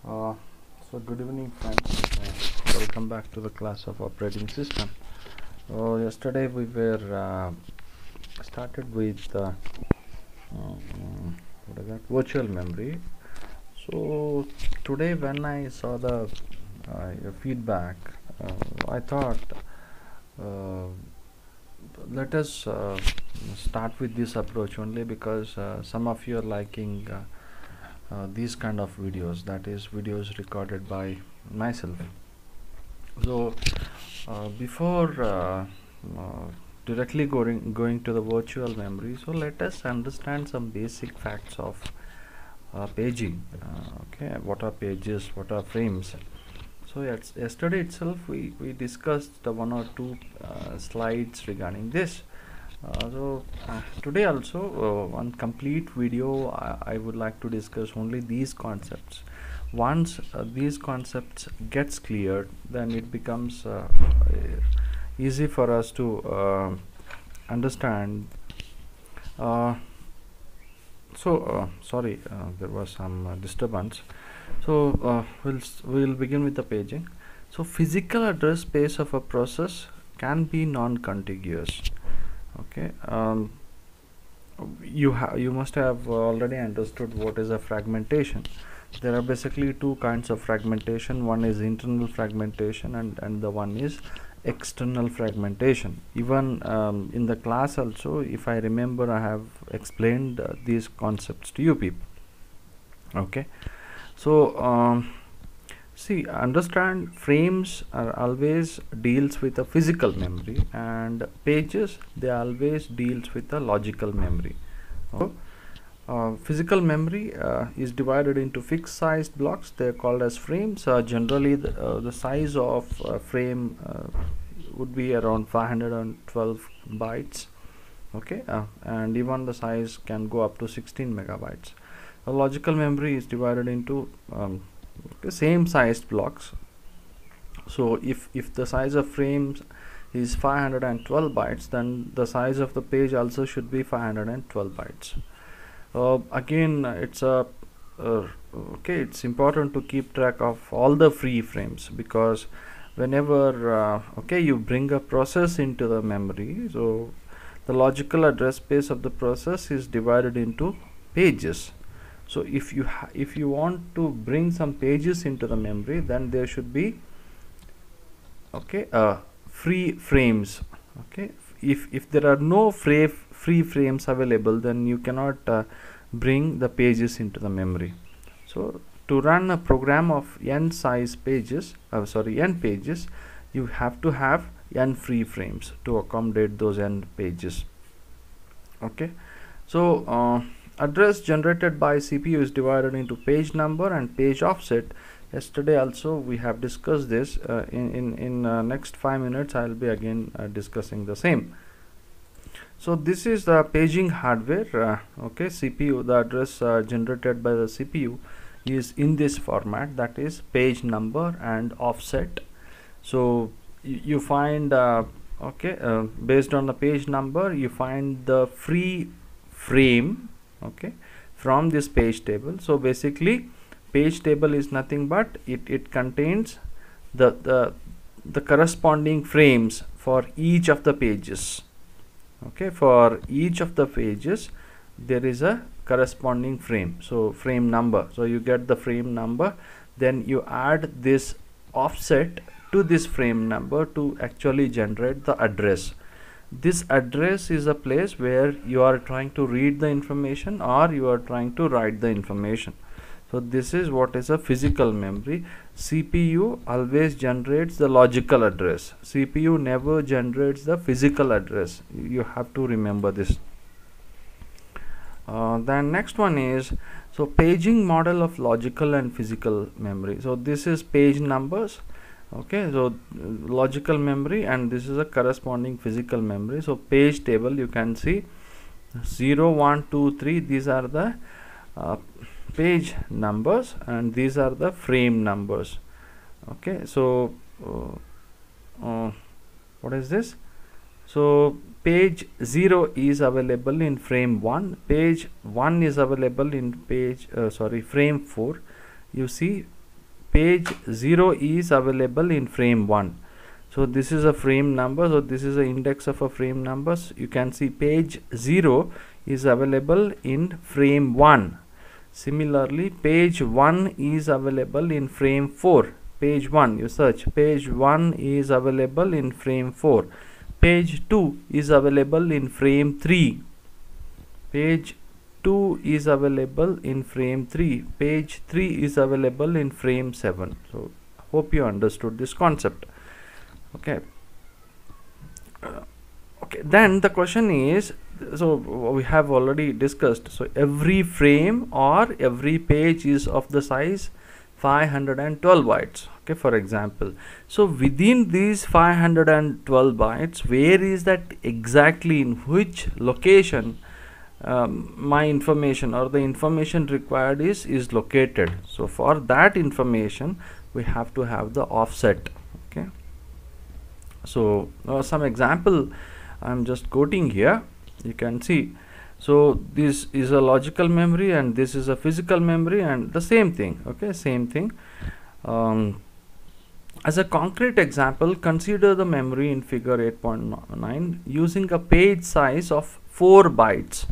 Uh, Good evening, friends. Welcome back to the class of operating system. Yesterday we were started with what is that? Virtual memory. So today, when I saw the your feedback, I thought uh, let us start with this approach only because some of you are liking these kind of videos, that is videos recorded by myself. So before directly going to the virtual memory, so let us understand some basic facts of paging. Okay, what are pages, what are frames? So yesterday itself we discussed one or two slides regarding this. Today also one complete video I would like to discuss only these concepts. Once these concepts gets cleared, then it becomes easy for us to understand. Sorry, there was some disturbance. We'll begin with the paging. So physical address space of a process can be non-contiguous. Okay, you must have already understood what is a fragmentation. There are basically two kinds of fragmentation. One is internal fragmentation and the one is external fragmentation. Even in the class also, if I remember, I have explained these concepts to you people. Okay, so see, understand, frames are always deals with a physical memory, and pages they always deals with a logical memory. Physical memory is divided into fixed sized blocks. They are called as frames. Generally the size of frame would be around 512 bytes. Okay, and even the size can go up to 16 megabytes. A logical memory is divided into same sized blocks. So if the size of frames is 512 bytes, then the size of the page also should be 512 bytes. Again, it's important to keep track of all the free frames, because whenever you bring a process into the memory, so the logical address space of the process is divided into pages. So if you want to bring some pages into the memory, then there should be free frames. Okay, if there are no free frames available, then you cannot bring the pages into the memory. So to run a program of n pages, you have to have n free frames to accommodate those n pages. Okay, so address generated by CPU is divided into page number and page offset. Yesterday also we have discussed this. In next 5 minutes I will be again discussing the same. So this is the paging hardware. Okay, CPU, the address generated by the CPU is in this format, that is page number and offset. So you find based on the page number, you find the free frame, okay, from this page table. So basically page table is nothing but it contains the corresponding frames for each of the pages. Okay, for each of the pages there is a corresponding frame, so frame number. So you get the frame number, then you add this offset to this frame number to actually generate the address. This address is a place where you are trying to read the information or you are trying to write the information. So this is what is a physical memory. CPU always generates the logical address. CPU never generates the physical address. You have to remember this. Then next one is, so paging model of logical and physical memory. So this is page numbers. Okay, so logical memory, and this is a corresponding physical memory. So page table, you can see 0, 1, 2, 3. These are the page numbers and these are the frame numbers. Okay, so what is this? So page 0 is available in frame 1, page 1 is available in frame 4. You see page 0 is available in frame 1. So this is a frame number, so this is the index of a frame numbers. You can see page 0 is available in frame 1. Similarly, page 1 is available in frame 4. Page 1, you search, page 1 is available in frame 4. Page 2 is available in frame 3. Page 2 is available in frame 3. Page 3 is available in frame 7. So hope you understood this concept. Okay. Okay, then the question is, so we have already discussed, so every frame or every page is of the size 512 bytes. Okay, for example, so within these 512 bytes, where is that exactly, in which location my information or the information required is located? So for that information we have to have the offset. Okay, so some example I'm just quoting here. You can see, so this is a logical memory and this is a physical memory, and the same thing. Okay, same thing. As a concrete example, consider the memory in figure 8.9 using a page size of 4 bytes.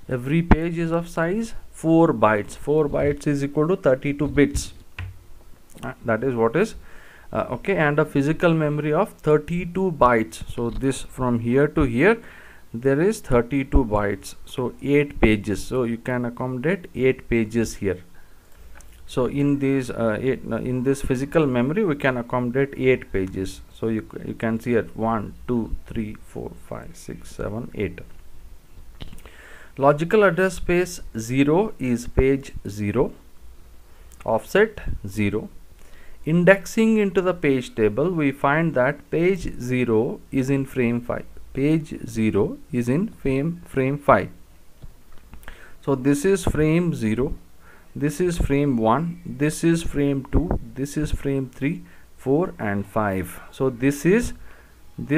Every page is of size 4 bytes. 4 bytes is equal to 32 bits. That is what is okay, and a physical memory of 32 bytes. So this from here to here there is 32 bytes, so 8 pages. So you can accommodate 8 pages here. So in these in this physical memory we can accommodate 8 pages. So you can see at 1 2 3 4 5 6 7 8. Logical address space 0 is page 0, offset 0. Indexing into the page table, we find that page 0 is in frame 5. Page 0 is in frame 5. So this is frame 0, this is frame 1, this is frame 2, this is frame 3, 4 and 5. So this is what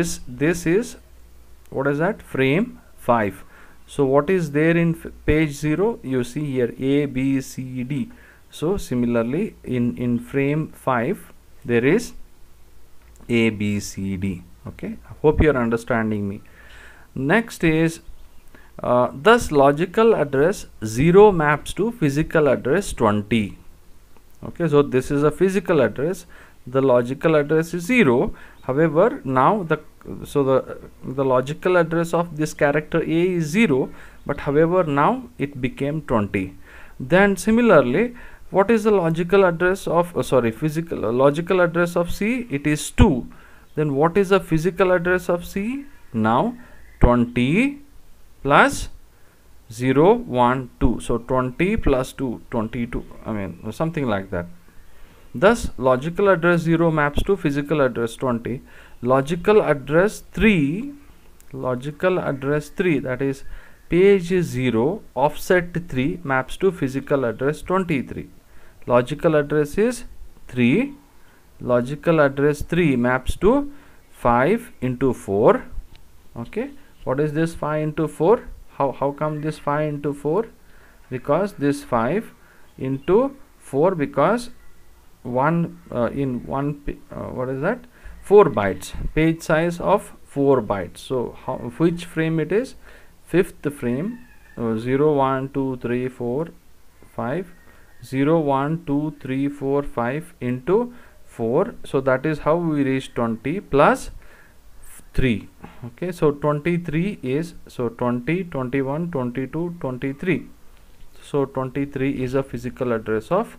is that? Frame 5. So what is there in page 0? You see here A, B, C, D. So similarly in frame 5 there is A, B, C, D. Okay, I hope you are understanding me. Next is thus logical address 0 maps to physical address 20. Okay, so this is a physical address, the logical address is 0. However, now the logical address of this character A is 0, but however now it became 20. Then similarly, what is the logical address of logical address of C? It is 2. Then what is the physical address of C? Now 20 plus 0 1 2. So 20 plus 2, 22. I mean something like that. Thus logical address 0 maps to physical address 20. Logical address 3, that is page 0 offset 3 maps to physical address 23. Logical address is 3. Logical address 3 maps to 5 into 4. Okay, what is this 5 into 4? How come this 5 into 4? Because this 5 into 4, because one in one what is that? 4 bytes, page size of 4 bytes. So which frame it is? 5th frame. 0 1 2 3 4 5, 0 1 2 3 4 5 into 4. So that is how we reach 20 plus 3. Okay, so 23 is, so 20 21 22 23. So 23 is a physical address of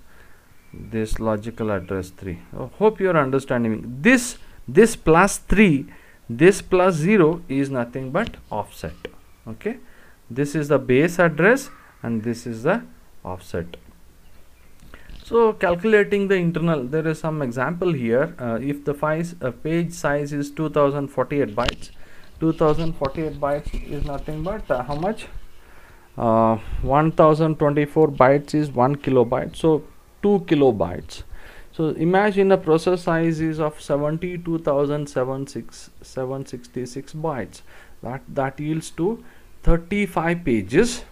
this logical address 3. Hope you are understanding. This plus 3, this plus 0 is nothing but offset. Okay, this is the base address and this is the offset. So calculating the internal, there is some example here. If the page size is 2048 bytes, 2048 bytes is nothing but how much? 1024 bytes is 1 kilobyte, so 2 kilobytes. So imagine a process size is of 72,766 bytes. That yields to 35 pages.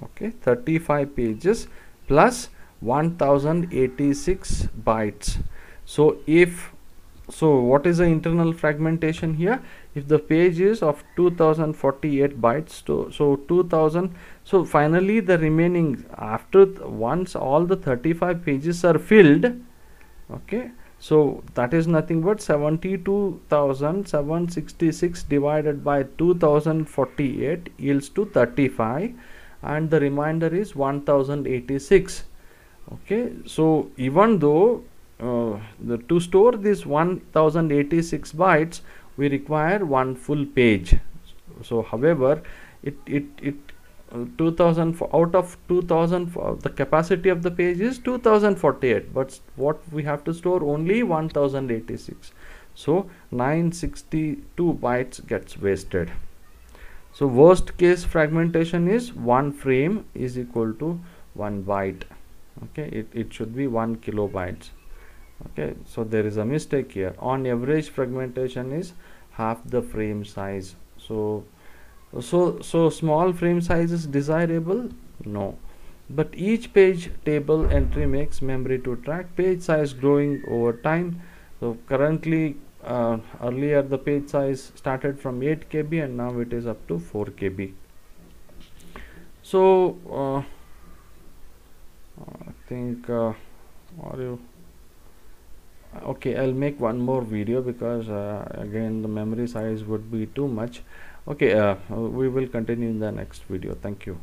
Okay, 35 pages plus 1086 bytes. So what is the internal fragmentation here? If the page is of 2048 bytes, so 2000, so finally the remaining, after once all the 35 pages are filled, okay, so that is nothing but 72,766 divided by 2048 yields to 35, and the remainder is 1086. Okay, so even though to store this 1086 bytes we require one full page. So however, it 2000 out of 2000, the capacity of the page is 2048, but what we have to store only 1086, so 962 bytes gets wasted. So worst case fragmentation is one frame is equal to 1 byte. Okay, it should be 1 kilobytes. Okay, so there is a mistake here. On average, fragmentation is half the frame size. So small frame size is desirable? No, but each page table entry makes memory to track page size growing over time. So currently, earlier the page size started from 8 KB and now it is up to 4 KB. So I think okay, I'll make one more video because again the memory size would be too much. Okay, we will continue in the next video. Thank you.